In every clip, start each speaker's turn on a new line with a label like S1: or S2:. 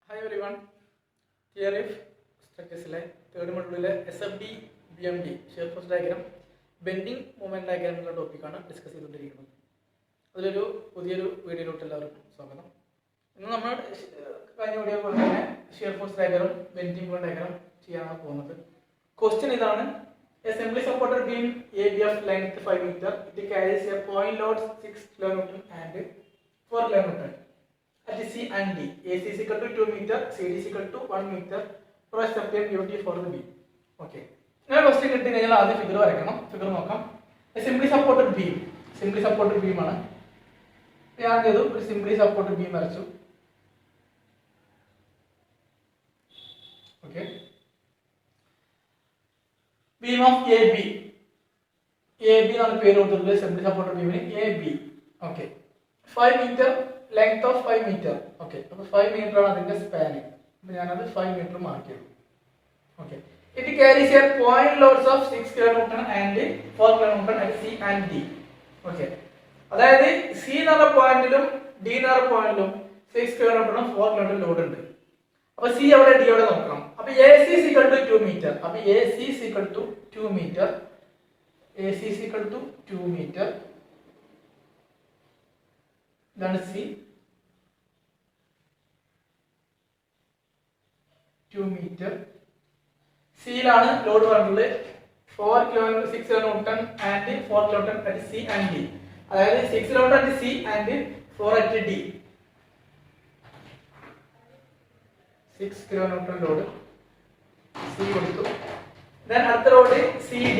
S1: Hi everyone, TRF structuresലെ third മൊഡ്യൂളിലെ SFD BMD shear force diagram bending movement diagram എന്ന ടോപ്പിക്കാണ് ഡിസ്കസ് ചെയ്തുകൊണ്ടിരിക്കുന്നത്. അതിലൊരു പുതിയൊരു വീഡിയോയിലോട്ട് എല്ലാവർക്കും സ്വാഗതം. ഇന്ന് നമ്മൾ കഴിഞ്ഞ വീഡിയോ പോലെ തന്നെ share force diagram bending movement diagram ചെയ്യാനാണ് പോകുന്നത്. ക്വസ്റ്റ്യൻ ഇതാണ്: A simply supported beam AB of length 5 meter, it carries a point load 6 kN and 4 kN at C and D. AC is equal to 2 meter, CD is equal to 1 meter. Press the UT for the beam. Okay. Now question കിട്ടി കഴിഞ്ഞാൽ ആദ്യം figure വരയ്ക്കണം. Figure നോക്കാം. A simply supported beam. Simply supported beam ആണ്. ഞാൻ ചെയ്തു ഒരു simply supported beam വരച്ചു. Okay. Beam of AB. AB എന്നാണ് പേര് കൊടുത്തിട്ടുള്ളത് simply supported beam ന് AB. Okay. 5 meter. Length of 5 meter. Okay. So 5 meter ആണ് അതിന്റെ സ്പാൻ. അപ്പോൾ ഞാൻ അത് 5 meter മാർക്ക് ചെയ്തു. Okay. It carries a point loads of 6 kN and 4 kN at C and D. Okay. അതായത് C എന്ന പോയിന്റിലും D എന്ന പോയിന്റിലും 6 kN 4 kN ലോഡ് ഉണ്ട്. അപ്പോൾ C എവിടെ D എവിടെ നോക്കണം. അപ്പോൾ AC is equal to 2 meter. അപ്പോൾ AC is equal to 2 meter. AC is equal to 2 meter. ഇതാണ് C. 2 meter. C ലാണ് ലോഡ് പറഞ്ഞിട്ടുള്ളത് 4 kN 6 kN and 4 kN at C and D. അതായത് 6 kN at C and 4 at D. 6 kN load C കൊടുത്തു. then അടുത്ത load CD.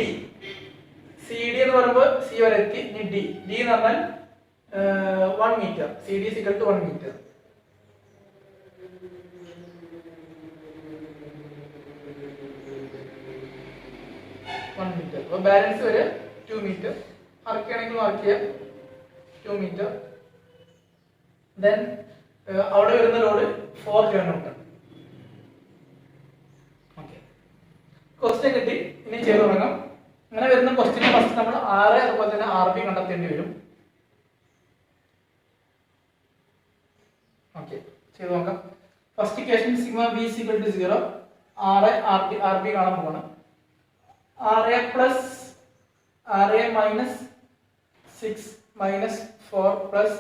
S1: CD എന്ന് പറയുമ്പോൾ C വരെ എത്തി. ഇനി D. D എന്ന് പറഞ്ഞാൽ 1 meter. CD is equal to 1 meter. അപ്പോൾ ബാലൻസ് വരെ 2 meter. മാർക്കുകയാണെങ്കിൽ മാർക്ക് ചെയ്യാം 2 meter. then അവിടെ വരുന്ന ലോഡ് 4 kN. ഓക്കെ. ക്വസ്റ്റ്യൻ കിട്ടി. ഇനി ചെയ്തു തുടങ്ങാം. അങ്ങനെ വരുന്ന ക്വസ്റ്റ്യൻ ഫസ്റ്റ് നമ്മൾ R അതുപോലെ തന്നെ RB കണ്ടെത്തേണ്ടി വരും. ഓക്കെ, ചെയ്തു നോക്കാം. First equation sigma B is equal to 0. RB കാണാൻ പോവാണ്. RA plus RA minus 6 minus 4 plus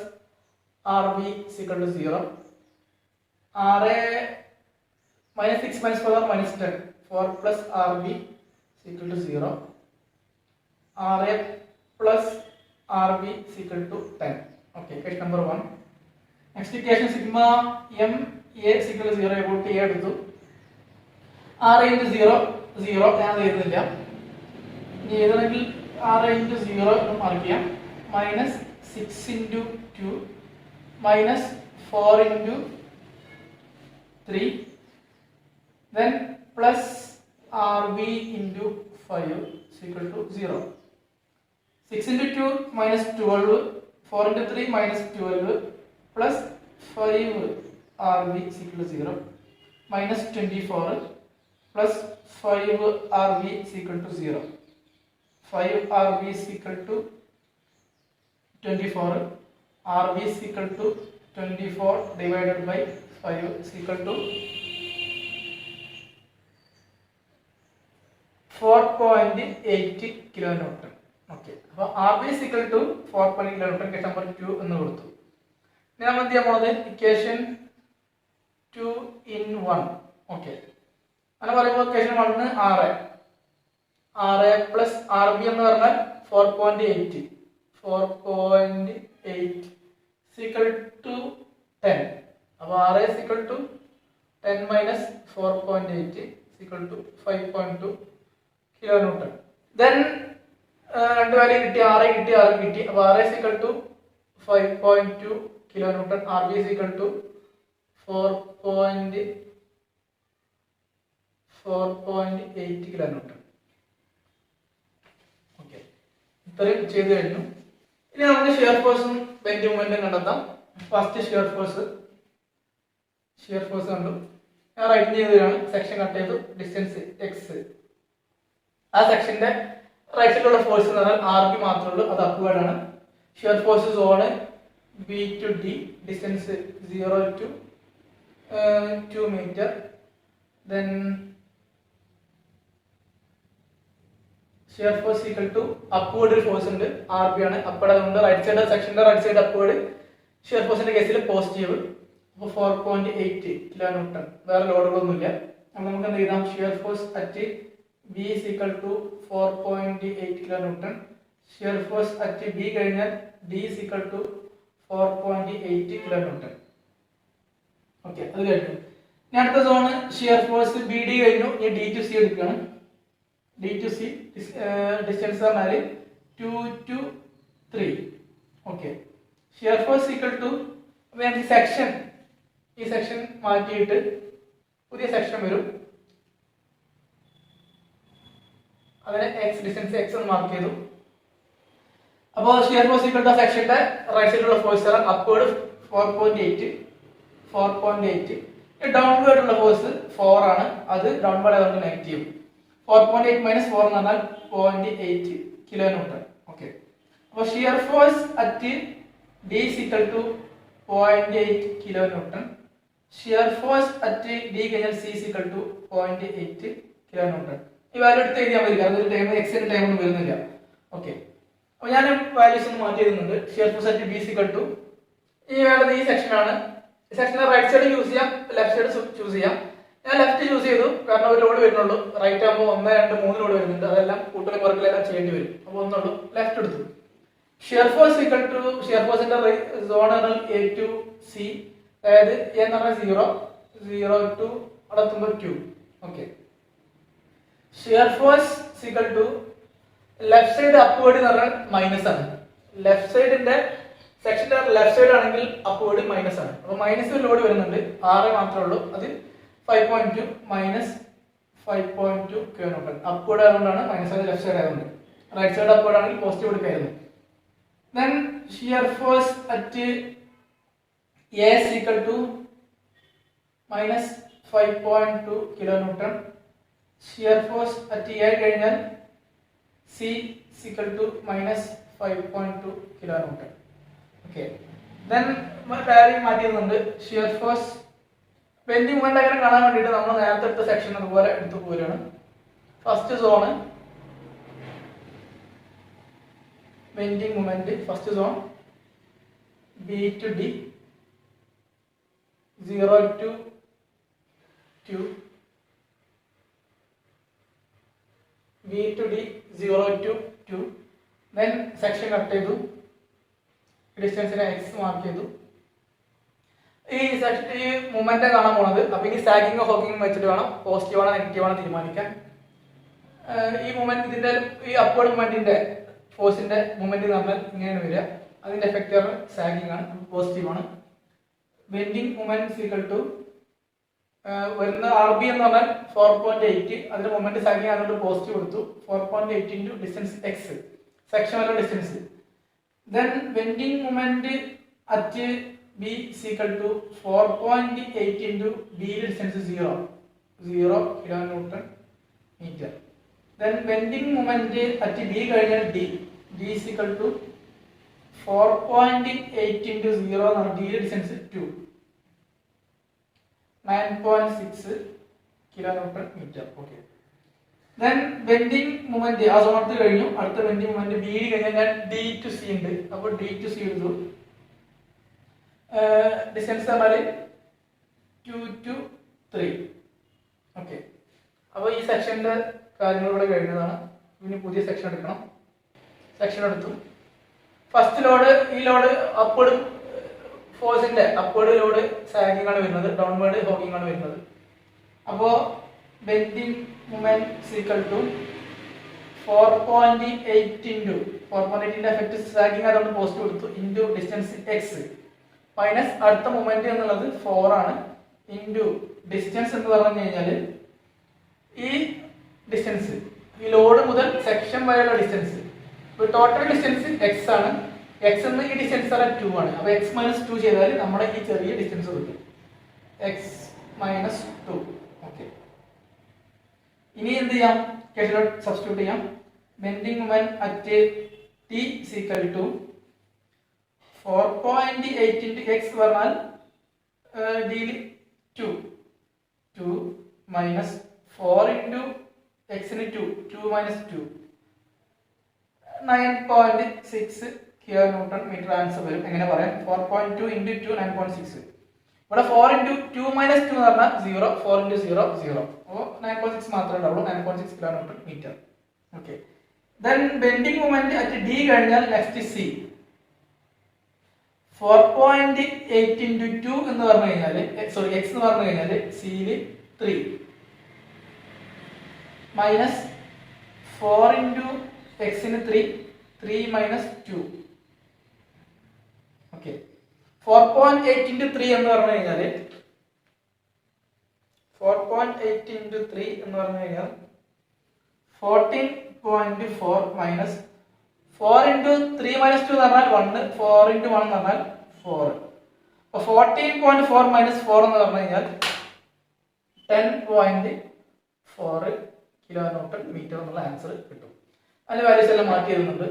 S1: RB is equal to 0. RA minus 6 minus 4 minus 10. 4 plus RB is equal to 0. RA plus RB is equal to 10. Okay, equation number 1. Next equation sigma m a is equal to 0 about a എടുത്തു. R into 0 0 ഞാൻ എഴുതുന്നില്ല. ഇനി ഏതാണെങ്കിൽ R into 0 എന്ന് mark ചെയ്യാം. Minus 6 into 2 minus 4 into 3 then plus RB into 5 is equal to 0. 6 into 2 minus 12 4 into 3 minus 12 plus 5 RB is equal to 0 minus 24 plus 5 RB is equal to 0. 5 RB is equal to 24. RB is equal to 24 divided by 5 is equal to 4.8 kN. Okay. അപ്പോൾ RB is equal to 4.8 kN. Question number 2 എന്ന് കൊടുത്തു. ഇനി നമ്മൾ എന്ത് ചെയ്യാൻ പോകുന്നത് equation 2 in 1. Okay, അങ്ങനെ പറയുമ്പോൾ ഇക്വേഷൻ 1 RA പ്ലസ് RB എന്ന് പറഞ്ഞാൽ 4.8 ഈക്വൽ ടു 10. അപ്പോൾ RA is equal to 10 minus 4.8 equal to 5.2 kN. then രണ്ട് വാല്യൂ കിട്ടി. RA കിട്ടി, RB കിട്ടി. അപ്പോൾ RA is equal to 5.2 kN. RB is equal to 4.8 kN. Okay, ഇത്രയും ചെയ്തു കഴിഞ്ഞു. ഇനി നമുക്ക് ഷിയർ ഫോഴ്സും ബെൻഡ് മൂവ്മെന്റും കണ്ടെത്താം. ഫസ്റ്റ് ഷിയർ ഫോഴ്സ് കണ്ടു. ഞാൻ റൈറ്റ് ചെയ്തതാണ്. സെക്ഷൻ കട്ട് ചെയ്തു. Distance x. ആ സെക്ഷന്റെ റൈറ്റ് സൈഡിലുള്ള ഫോഴ്സ് എന്ന് പറഞ്ഞാൽ RB മാത്രമേ ഉള്ളൂ. അത് അപ്വേർഡ് ആണ്. Shear force zone B to D, distance 0 to 2 meter. Then shear force equal to upward force ഉണ്ട് RB ആണ്. upward അതുകൊണ്ട് റൈറ്റ് സൈഡ് സെക്ഷന്റെ റൈറ്റ് സൈഡ് upward. shear forceന്റെ കേസിൽ പോസിറ്റീവ്. അപ്പോൾ 4.8 കിലോന്യൂട്ടൺ. വേറെ ലോഡുകളൊന്നുമില്ല. അപ്പോൾ നമുക്ക് എന്ത് എഴുതാം? shear force at B is equal to 4.8 kilonewton. shear force at B കഴിഞ്ഞാൽ D is equal to 4.8 kilonewton. Okay, അത് കഴിഞ്ഞു. ഇനി അടുത്ത സോണ് ഷിയർ ഫോഴ്സ് BD കഴിഞ്ഞു. ഇനി D to C എടുക്കുകയാണ്. D to C ഡിസ്റ്റൻസ് പറഞ്ഞാൽ 2 to 3. Okay, shear force equal to section, ഈ സെക്ഷൻ മാറ്റിയിട്ട് പുതിയ സെക്ഷൻ വരും. അതിനെ എക്സ് ഡിസ്റ്റൻസ് എക്സ് എന്ന് മാർക്ക് ചെയ്തു. അപ്പോൾ ഷിയർ ഫോഴ്സ് ഈക്വൽ ടു സെക്ഷന്റെ റൈറ്റ് സൈഡിലുള്ള ഫോഴ്സ് അപ്വേർഡ് 4.8. ഡൗൺവേർഡ് ഉള്ള ഫോഴ്സ് 4 ആണ്. അത് ഡൗൺവേർഡ് ആയതുകൊണ്ട് നെഗറ്റീവ്. 4.8 മൈനസ് 4 എന്ന് പറഞ്ഞാൽ 0.8 കിലോന്യൂട്ടൺ. ഓക്കെ, അപ്പോൾ shear force at D is equal to 0.8 kilonewton. Shear force at D കഴിഞ്ഞാൽ C is equal to 0.8 kilonewton. ഈ വാല്യൂ എടുത്ത് എഴുതിയാൽ മതി, കാരണം ഒരു ടൈം എക്സിന്റെ ടൈം ഒന്നും വരുന്നില്ല. ഓക്കെ, അപ്പോൾ ഞാൻ വാല്യൂസ് ഒന്ന് മാറ്റി എഴുതുന്നുണ്ട്. Shear force at B is equal to, ഈ വേണ്ടത് ഈ സെക്ഷനാണ്. ഈ സെക്ഷന് റൈറ്റ് സൈഡ് യൂസ് ചെയ്യാം, ലെഫ്റ്റ് സൈഡ് ചൂസ് ചെയ്യാം. ഞാൻ ലെഫ്റ്റ് ചൂസ് ചെയ്തു, കാരണം ഒരു ലോഡ് വരുന്നുള്ളൂ. റൈറ്റ് ആകുമ്പോൾ 1, 2, 3 ലോഡ് വരുന്നുണ്ട്. അതെല്ലാം കൂട്ടലും കുറക്കലെല്ലാം ചെയ്യേണ്ടി വരും. അപ്പോൾ ഒന്നുള്ളൂ, ലെഫ്റ്റ് എടുത്തു. Shear force equal to, shear ഫോഴ്സിന്റെ സോൺ A to C, അതായത് A എന്ന് പറഞ്ഞാൽ 0 to അടുത്തുമ്പോൾ 2. Okay, shear force equal to left side upward എന്ന് പറഞ്ഞാൽ മൈനസ് ആണ്. ലെഫ്റ്റ് സൈഡിന്റെ സെക്ഷന്റെ ലെഫ്റ്റ് സൈഡ് ആണെങ്കിൽ അപ്വേർഡ് മൈനസ് ആണ്. അപ്പോൾ മൈനസ് ഒരു ലോഡ് വരുന്നുണ്ട്, 6 മാത്രമേ ഉള്ളൂ. അത് 5.2 മൈനസ് 5.2 കിലോന്യൂട്ടൺ. അപ്വേർഡ് ആയതുകൊണ്ടാണ് മൈനസ്, അത് ലെഫ്റ്റ് സൈഡ് ആയതുകൊണ്ട്. റൈറ്റ് സൈഡ് അപ്വേർഡ് ആണെങ്കിൽ positive എടുക്കായിരുന്നു. Then shear force at A is equal to minus 5.2 kilonewton. shear force at A കഴിഞ്ഞാൽ C is equal to minus 5.2 kilonewton. Okay, then value മാറ്റിയിട്ടുണ്ട്. shear force bending moment അങ്ങനെ കാണാൻ വേണ്ടിയിട്ട് നമ്മൾ നേരത്തെ എടുത്ത section അതുപോലെ എടുത്തു പോരുകയാണ്. First zone bending moment, first zone B to D, 0 to 2, B to D 0 to 2. then section cut ചെയ്തു, ഡിസ്റ്റൻസിനെ x മാർക്ക് ചെയ്തു. ഈ സെക്ഷൻ ഈ മൂവ്മെന്റ് കാണാൻ പോകുന്നത്. അപ്പോൾ ഇനി സാഗിങ്ങോ ഹോക്കിങ്ങോ വെച്ചിട്ട് വേണം പോസിറ്റീവ് ആണോ നെഗറ്റീവ് ആണോ തീരുമാനിക്കാൻ. ഈ മൂവ്മെന്റ് ഇതിന്റെ ഈ അപ്വേർഡ് മൂവ്മെന്റിന്റെ ഫോഴ്സിന്റെ മൂവ്മെന്റ് എന്ന് പറഞ്ഞാൽ ഇങ്ങനെയാണ് വരിക. അതിന്റെ എഫക്റ്റ് സാഗിങ് ആണ്, പോസിറ്റീവ് ആണ്. ബെൻഡിങ് മൂവ്മെന്റ് ഈക്വൽ ടു വരുന്ന RB എന്ന് പറഞ്ഞാൽ 4.8, അതിന്റെ മൂവ്മെന്റ് സാഗിങ് ആയതുകൊണ്ട് പോസിറ്റീവ് കൊടുത്തു. 4.8 ഇൻറ്റു ഡിസ്റ്റൻസ് എക്സ്, സെക്ഷൻ വല്ല distance. Then bending movement at B equal to 4.8 into B distance 0 kilonewton metre. then bending moment at B കഴിഞ്ഞാൽ D is equal to 4.8 into 0 എന്നാണ്. D distance 2, 9.6 kilonewton metre. Okay, then bending moment ആ സോണത്ത് കഴിഞ്ഞു. അടുത്ത bending moment B കഴിഞ്ഞാൽ ഞാൻ D to C ഉണ്ട്. അപ്പോൾ D to C എടുത്തു. ഡിസ്റ്റൻസ് പറഞ്ഞാൽ 2 to 3. ഓക്കെ, അപ്പോൾ ഈ സെക്ഷന്റെ കാര്യങ്ങളിലൂടെ കഴിഞ്ഞതാണ്. ഇനി പുതിയ സെക്ഷൻ എടുക്കണം. സെക്ഷൻ എടുത്തു. ഫസ്റ്റ് ലോഡ്, ഈ ലോഡ് അപ്വേർഡ് ഫോഴ്സിന്റെ അപ്വേർഡ് ലോഡ് സാഗിങ് ആണ് വരുന്നത്, ഡൗൺവേർഡ് ഹോക്കിംഗ് ആണ് വരുന്നത്. അപ്പോൾ bending movement equal to 4.8 into 4.8ന്റെ എഫക്ട് സാഗിങ് ആയതുകൊണ്ട് പോസിറ്റീവ് കൊടുത്തു, ഇൻറ്റു ഡിസ്റ്റൻസ് എക്സ് മൈനസ് അടുത്ത മൂവ്മെന്റ് എന്നുള്ളത് 4 ആണ്, ഇൻറ്റു ഡിസ്റ്റൻസ് എന്ന് പറഞ്ഞു കഴിഞ്ഞാൽ ഈ ഡിസ്റ്റൻസ്, ഈ ലോഡ് മുതൽ സെക്ഷൻ വരെയുള്ള ഡിസ്റ്റൻസ്. ഇപ്പോൾ ടോട്ടൽ ഡിസ്റ്റൻസ് എക്സ് ആണ്. എക്സ് എന്ന് ഈ ഡിസ്റ്റൻസ് ആണ് 2 ആണ്. അപ്പോൾ എക്സ് മൈനസ് 2 ചെയ്താൽ നമ്മുടെ ഈ ചെറിയ ഡിസ്റ്റൻസ് കിട്ടും, എക്സ് മൈനസ് 2. ഓക്കെ, ഇനി എന്ത് ചെയ്യാം? കേസിലോട്ട് സബ്സ്റ്റിറ്റ്യൂട്ട് ചെയ്യാം. Bending moment at T equal to 4.8 into X പറഞ്ഞാൽ ഡിയിൽ 2 2 minus 4 into x in 2 minus 2 9.6 kilonewton meter answer വരും. എങ്ങനെ പറയാം? 4.2 into 2 9.6. ഇവിടെ 4 into 2 minus 2 എന്ന് പറഞ്ഞാൽ 0, 4 into 0 0. അപ്പോൾ 9.6 മാത്രമേ ഉണ്ടാവുള്ളൂ, 9.6 kilonewton meter. Okay. Then bending moment at D കഴിഞ്ഞാൽ നെക്സ്റ്റ് C. 4.8 into 2 എന്ന് പറഞ്ഞു കഴിഞ്ഞാൽ സോറി x എന്ന് പറഞ്ഞു കഴിഞ്ഞാൽ C യിൽ 3 minus 4 into x in 3 minus 2. Okay. 4.8 into 3 എന്ന് പറഞ്ഞു കഴിഞ്ഞാൽ 4.8 into 3 എന്ന് പറഞ്ഞു കഴിഞ്ഞാൽ 14.4 മൈനസ് 4 into 3 minus 2 എന്ന് പറഞ്ഞാൽ 1, 4 into 1 എന്ന് പറഞ്ഞാൽ 4. അപ്പോൾ 14.4 minus 4 എന്ന് പറഞ്ഞു കഴിഞ്ഞാൽ 10.4 കിലോന്യൂട്ടൺ മീറ്റർ എന്നുള്ള ആൻസർ കിട്ടും. അതിന്റെ വാല്യൂസ് എല്ലാം മാറ്റി തരുന്നുണ്ട്.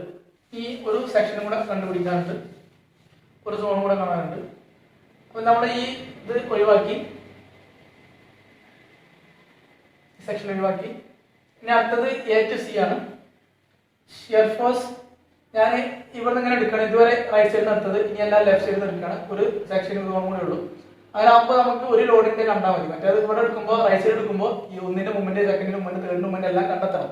S1: ഈ ഒരു സെക്ഷനും കൂടെ കണ്ടുപിടിക്കാനുണ്ട്, ഒരു സോണും കൂടെ കാണാനുണ്ട്. അപ്പോൾ നമ്മൾ ഈ ഇത് ഒഴിവാക്കി, സെക്ഷൻ ഒഴിവാക്കി. ഇനി അടുത്തത് A to C ആണ്. ഷിയർ ഫോഴ്സ് ഞാൻ ഇവിടെ ഇങ്ങനെ എടുക്കണം. ഇതുവരെ റൈറ്റ് സൈഡിൽ നിന്ന് എടുത്തത്, ഇനി എല്ലാം ലെഫ്റ്റ് സൈഡിൽ നിന്ന് എടുക്കണം. ഒരു സെക്ഷൻ ഇതും കൂടെ ഉള്ളൂ. അങ്ങനെ ആകുമ്പോൾ നമുക്ക് ഒരു ലോഡിന്റെ കണ്ടാൽ മതി. മറ്റേത് ഇവിടെ എടുക്കുമ്പോൾ റൈറ്റ് സൈഡ് എടുക്കുമ്പോൾ ഈ ഒന്നിന്റെ മൂവ്മെന്റ്, സെക്കൻഡിന്റെ മൂവ്മെന്റ്, തേർഡിന്റെ മൂവ്മെന്റ് എല്ലാം കണ്ടെത്തണം.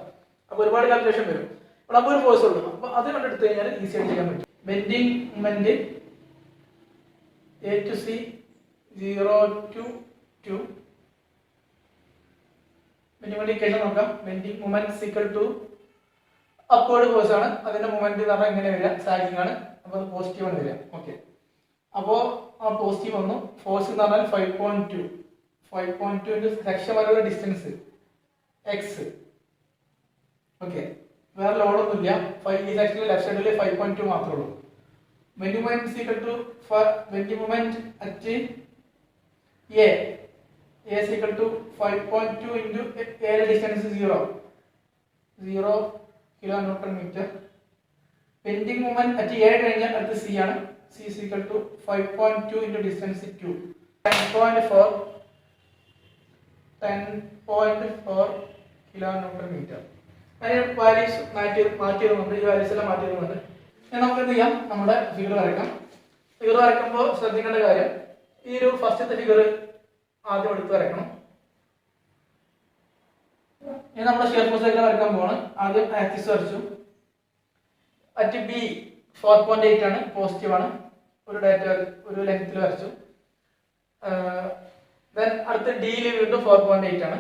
S1: അപ്പോൾ ഒരുപാട് കാൽക്കുലേഷൻ വരും. ഇവിടെ അപ്പോൾ ഒരു ഫോഴ്സ് ഉള്ളൂ. അപ്പോൾ അത് കണ്ടെടുത്ത് കഴിഞ്ഞാൽ ഈസി ആയിട്ട് ചെയ്യാൻ പറ്റും. Bending movement A to C 0 to 2. Bending movement equation നോക്കാം. Bending movement equal to upward force ആണ്. അതിന്റെ മൂവ്മെന്റ് എന്ന് പറഞ്ഞാൽ എങ്ങനെ വരിക? സാഗിങ് ആണ്. അപ്പോൾ അത് പോസിറ്റീവ് ആണ് വരിക. ഓക്കെ. അപ്പോൾ ആ പോസിറ്റീവ് വന്നു. ഫോഴ്സ് എന്ന് പറഞ്ഞാൽ 5.2 സെക്ഷൻ വരെയുള്ള ഡിസ്റ്റൻസ് എക്സ്. ഓക്കെ. വേറെ ലോഡൊന്നുമില്ല. ഈ സെക്ഷനിൽ ലെഫ്റ്റ് സൈഡിൽ 5.2 മാത്രമേ ഉള്ളൂ. bending moment is equal to bending moment at A. A is equal to 5.2 into A distance is 0 kilonewton meter. Bending moment at A കഴിഞ്ഞാൽ അടുത്ത C ആണ്. C is equal to 5.2 into distance 2. 10.4 kilonewton meter. അതിന് values മാറ്റി വരുന്നുണ്ട്. ഈ values എല്ലാം മാറ്റി വരുന്നുണ്ട്. നമുക്ക് എന്ത് ചെയ്യാം? നമ്മുടെ ഫിഗർ വരയ്ക്കാം. ഫിഗർ വരയ്ക്കുമ്പോൾ ശ്രദ്ധിക്കേണ്ട കാര്യം, ഈ ഒരു ഫസ്റ്റത്തെ ഫിഗർ ആദ്യം എടുത്ത് വരയ്ക്കണം. ഇനി നമ്മുടെ ഷിയർ ഫോഴ്സ് എങ്ങനെ വരയ്ക്കാൻ പോവാണ്. ആദ്യം ആക്സിസ് വരച്ചു. അറ്റ് ബി 4.8 ആണ്, പോസിറ്റീവ് ആണ്. ഒരു ഡാറ്റ ഒരു ലെങ്ത്തിൽ വരച്ചു. ദെൻ അടുത്ത ഡിയിൽ വീണ്ടും 4.8 ആണ്.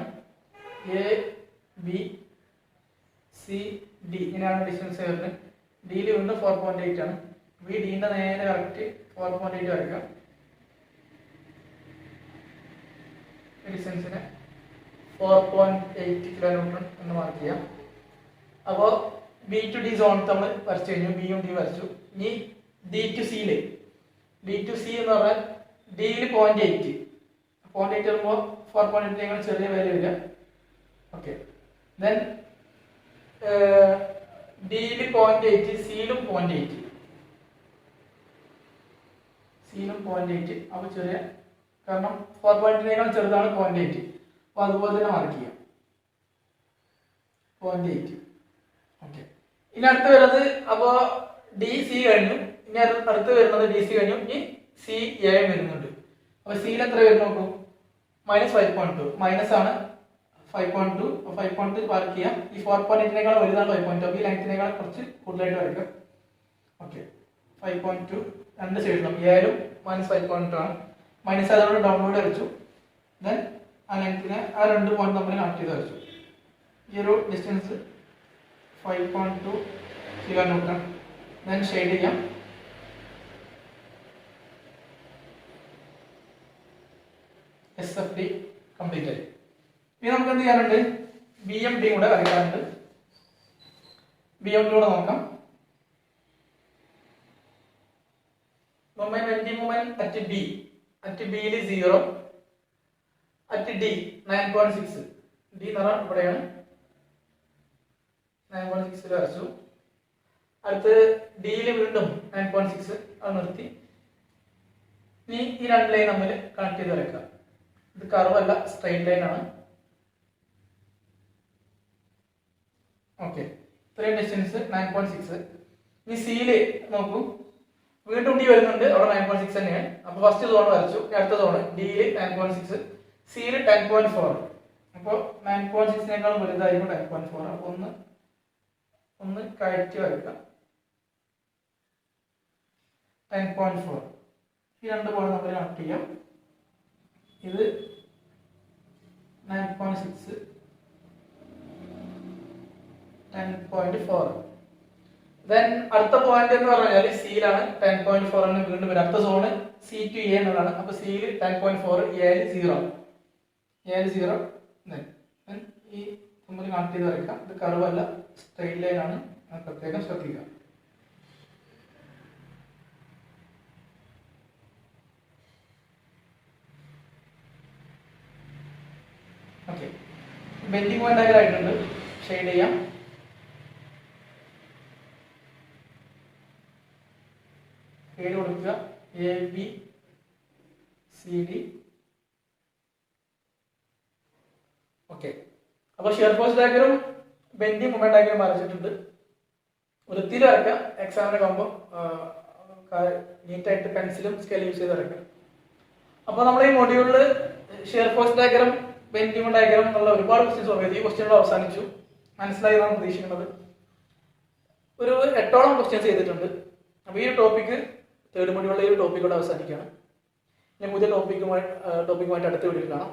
S1: എ ബി സി ഡി ഇങ്ങനെയാണ് ഡിസ്റ്റൻസ് വരുന്നത്. ഡിയിൽ വീണ്ടും 4.8 ആണ്. ബി ഡിന്റെ നേരെ കറക്റ്റ് 4.8 വരയ്ക്കാം. ഡിസ്റ്റൻസിന് 4.8 കിലോമീറ്റർ എന്ന് മാർക്ക് ചെയ്യാം. അപ്പോൾ ബി ടു ഡി സോൺ നമ്മൾ വരച്ചു കഴിഞ്ഞു. ബിയും ഡി വരച്ചു. ഇനി ഡി ടു സിയില്, ഡി ടു സി എന്ന് പറഞ്ഞാൽ ഡിയിൽ 0.8 വരുമ്പോൾ 4.8 ചെറിയ വാല്യൂ ഇല്ല. ഓക്കെ. ദെൻ ഡിയിൽ 0.8, സിയിലും 0.8, അപ്പോൾ ചെറിയ, കാരണം 4.8 ചെറുതാണ് 0.8. അപ്പോൾ അതുപോലെ തന്നെ മാർക്ക് ചെയ്യാം 0.8. ഓക്കെ. ഇനി അടുത്ത് വരുന്നത്, അപ്പോൾ ഡി സി കഴിഞ്ഞു. ഇനി അടുത്ത് വരുന്നത് ഡി സി കഴിഞ്ഞു. ഇനി സി എ വരുന്നുണ്ട്. അപ്പോൾ സിയിൽ എത്ര വരുന്നു നോക്കൂ. -5.2. മൈനസ് ആണ് 5.2. 5.2 പാർക്ക് ചെയ്യാം. ഈ 4.8 വലുതാണ് 5.2. ഈ ലെങ്ത്തിനേക്കാൾ കുറച്ച് കൂടുതലായിട്ട് വരയ്ക്കാം. ഓക്കെ. 5.2 രണ്ട് സൈഡിലും ഏലും -5.2 ആണ്. മൈനസ് അതുകൊണ്ട് ഡൗൺലോഡ് വരച്ചു. ദെൻ ആ ലെങ്ത്തിനെ ആ രണ്ട് പോയിന്റ് തമ്മിൽ കണക്ട് ചെയ്ത് വരച്ചു. ഈ ഒരു ഡിസ്റ്റൻസ് 5.2 കിലോമീറ്റർ. ദെൻ ഷെയ്ഡ് ചെയ്യാം. SFD കംപ്ലീറ്റ് ആയി. ഇനി നമുക്ക് എന്ത് ചെയ്യാനുണ്ട്? BMD കൂടെ വരയ്ക്കാനുണ്ട്. BMD കൂടെ നോക്കാം. Bending moment at B. At B യിൽ 0. At D 9.6. D എന്ന് പറഞ്ഞാൽ ഇവിടെയാണ്. 9.6 വരച്ചു. അടുത്ത് ഡിയിൽ വീണ്ടും 9.6 അത് നിർത്തി. ഇനി ഈ രണ്ട് ലൈൻ തമ്മിൽ കണക്ട് ചെയ്ത് വരയ്ക്കാം. ഇത് കർവ് അല്ല, സ്ട്രെയിറ്റ് ലൈൻ ആണ്. ഓക്കെ, ഇത്രയും ഡിസ്റ്റൻസ് 9.6. ഇനി സിയില് നോക്കൂ, വീണ്ടും ഡി വരുന്നുണ്ട്, അവിടെ 9.6 തന്നെയാണ്. അപ്പൊ ഫസ്റ്റ് സോൺ വരച്ചു. അടുത്ത സോൺ ഡിയിൽ 9.6, സിയിൽ 10.4. അപ്പോൾ 9.6നേക്കാളും വലുതായിരിക്കും 10.4. അപ്പൊ ഒന്ന് കയറ്റി വരയ്ക്കാം. 10.4 ഈ രണ്ട് പോയിന്റ് നമ്മൾ കണക്ട് ചെയ്യാം. ഇത് 9.6, 10.4. ദെൻ അടുത്ത പോയിന്റ് എന്ന് പറഞ്ഞാൽ സിയിലാണ്. 10.4 എന്ന് വീണ്ടും വരും. അടുത്ത സോണ് സി ടു എ എന്നുള്ളതാണ്. അപ്പൊ സിയിൽ 10.4, എയിൽ 0, എയിൽ 0. ഈ നമ്മൾ കണക്ട് ചെയ്ത് വരയ്ക്കാം. ഇത് കർവ് അല്ല, സ്ട്രെയിറ്റ് ലൈൻ ആണ്, പ്രത്യേകം ശ്രദ്ധിക്കുക. ഓക്കെ, ബെൻഡിങ് പോയിന്റ് ഡയഗ്രം ആയിട്ടുണ്ട്. ഷെയ്ഡ് ചെയ്യാം. പേര് കൊടുക്കുക ABCD. ഓക്കെ, അപ്പൊ shear force diagram, bending moment diagram വരച്ചിട്ടുണ്ട്. വൃത്തിയിൽ വരയ്ക്കാം. എക്സാമിന് പോകുമ്പോൾ നീറ്റായിട്ട് പെൻസിലും സ്കെയിൽ യൂസ് ചെയ്ത് വരയ്ക്കാം. അപ്പൊ നമ്മൾ ഈ മൊഡ്യൂളിൽ shear force diagram, bending diagram എന്നുള്ള ഒരുപാട് ക്വസ്റ്റ്യൻസ് ഉണ്ട്. ഈ ക്വസ്റ്റ്യനുകൾ അവസാനിച്ചു. മനസ്സിലായി എന്നാണ് പ്രതീക്ഷിക്കുന്നത്. ഒരു 8ഓളം ക്വസ്റ്റ്യൻസ് ചെയ്തിട്ടുണ്ട്. അപ്പൊ ഈ ടോപ്പിക്ക് തേർഡ് മൊഡ്യൂളിലെ ഒരു ടോപ്പിക്കോട് അവസാനിക്കുകയാണ്. ഇനി പുതിയ ടോപ്പിക്കുമായിട്ട് അടുത്ത വീഡിയോയിൽ കാണാം.